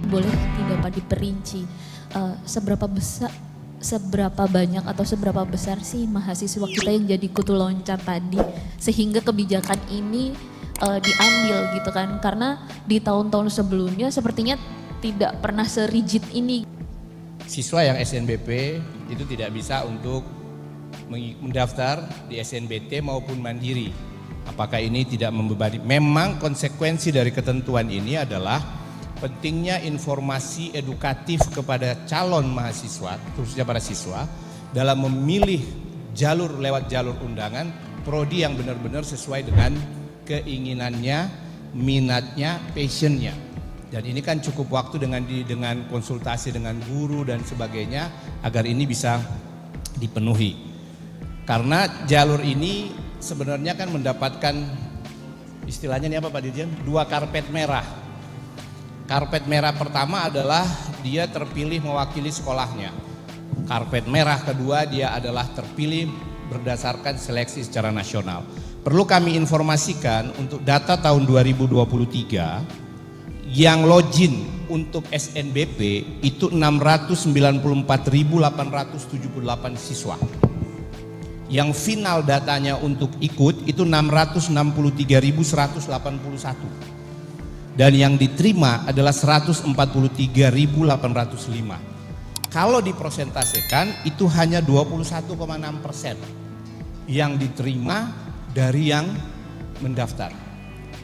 Boleh tidak Pak diperinci seberapa banyak atau seberapa besar sih mahasiswa kita yang jadi kutu loncat tadi sehingga kebijakan ini diambil gitu kan, karena di tahun-tahun sebelumnya sepertinya tidak pernah serigid ini. Siswa yang SNBP itu tidak bisa untuk mendaftar di SNBT maupun mandiri. Apakah ini tidak membebani? Memang konsekuensi dari ketentuan ini adalah pentingnya informasi edukatif kepada calon mahasiswa, khususnya para siswa, dalam memilih jalur lewat jalur undangan, prodi yang benar-benar sesuai dengan keinginannya, minatnya, passionnya. Dan ini kan cukup waktu dengan konsultasi dengan guru dan sebagainya agar ini bisa dipenuhi. Karena jalur ini sebenarnya kan mendapatkan istilahnya ini apa Pak Dirjen? 2 karpet merah. Karpet merah pertama adalah dia terpilih mewakili sekolahnya. Karpet merah kedua dia adalah terpilih berdasarkan seleksi secara nasional. Perlu kami informasikan untuk data tahun 2023 yang login untuk SNBP itu 694.878 siswa. Yang final datanya untuk ikut itu 663.181. Dan yang diterima adalah 143.805. Kalau dipresentasikan itu hanya 21,6% yang diterima dari yang mendaftar.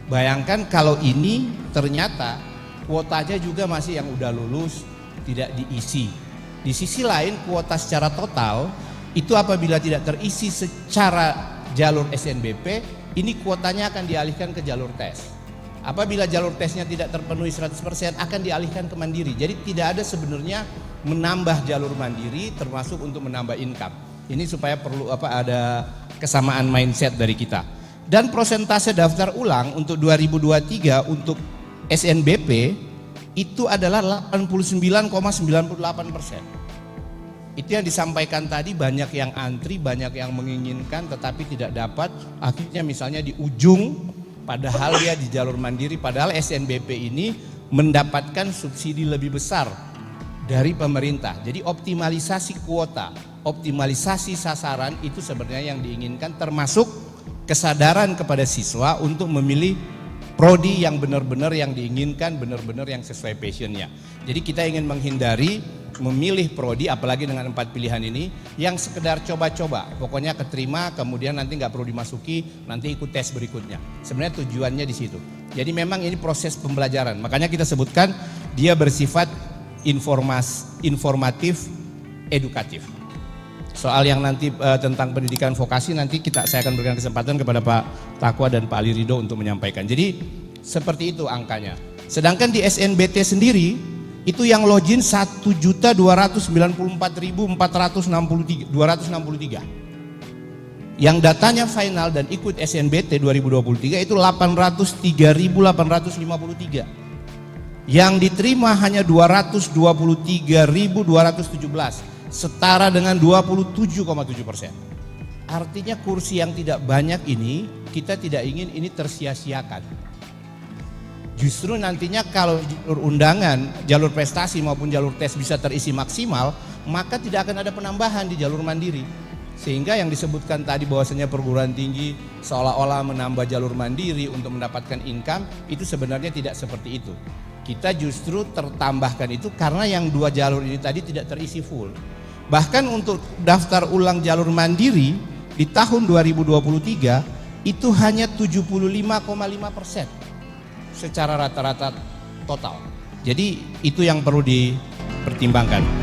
Bayangkan kalau ini ternyata kuotanya juga masih yang udah lulus tidak diisi. Di sisi lain kuota secara total itu apabila tidak terisi secara jalur SNBP, ini kuotanya akan dialihkan ke jalur tes. Apabila jalur tesnya tidak terpenuhi 100% akan dialihkan ke mandiri. Jadi tidak ada sebenarnya menambah jalur mandiri termasuk untuk menambah income. Ini supaya perlu ada kesamaan mindset dari kita. Dan persentase daftar ulang untuk 2023 untuk SNBP itu adalah 89,98%. Itu yang disampaikan tadi, banyak yang antri, banyak yang menginginkan tetapi tidak dapat. Akhirnya misalnya di ujung padahal dia di jalur mandiri, padahal SNBP ini mendapatkan subsidi lebih besar dari pemerintah. Jadi optimalisasi kuota, optimalisasi sasaran itu sebenarnya yang diinginkan, termasuk kesadaran kepada siswa untuk memilih prodi yang benar-benar yang diinginkan, benar-benar yang sesuai passionnya. Jadi kita ingin menghindari memilih prodi apalagi dengan 4 pilihan ini yang sekedar coba-coba, pokoknya keterima kemudian nanti nggak perlu dimasuki, nanti ikut tes berikutnya. Sebenarnya tujuannya di situ. Jadi memang ini proses pembelajaran, makanya kita sebutkan dia bersifat informatif, edukatif. Soal yang nanti tentang pendidikan vokasi nanti saya akan berikan kesempatan kepada Pak Takwa dan Pak Ali Ridho untuk menyampaikan. Jadi seperti itu angkanya. Sedangkan di SNBT sendiri itu yang login 1.294.263. Yang datanya final dan ikut SNBT 2023 itu 803.853. Yang diterima hanya 223.217, setara dengan 27,7%. Artinya kursi yang tidak banyak ini kita tidak ingin ini tersia-siakan. Justru nantinya kalau jalur undangan, jalur prestasi maupun jalur tes bisa terisi maksimal, maka tidak akan ada penambahan di jalur mandiri. Sehingga yang disebutkan tadi bahwasanya perguruan tinggi seolah-olah menambah jalur mandiri untuk mendapatkan income, itu sebenarnya tidak seperti itu. Kita justru tertambahkan itu karena yang 2 jalur ini tadi tidak terisi full. Bahkan untuk daftar ulang jalur mandiri di tahun 2023 itu hanya 75,5% secara rata-rata total. Jadi itu yang perlu dipertimbangkan.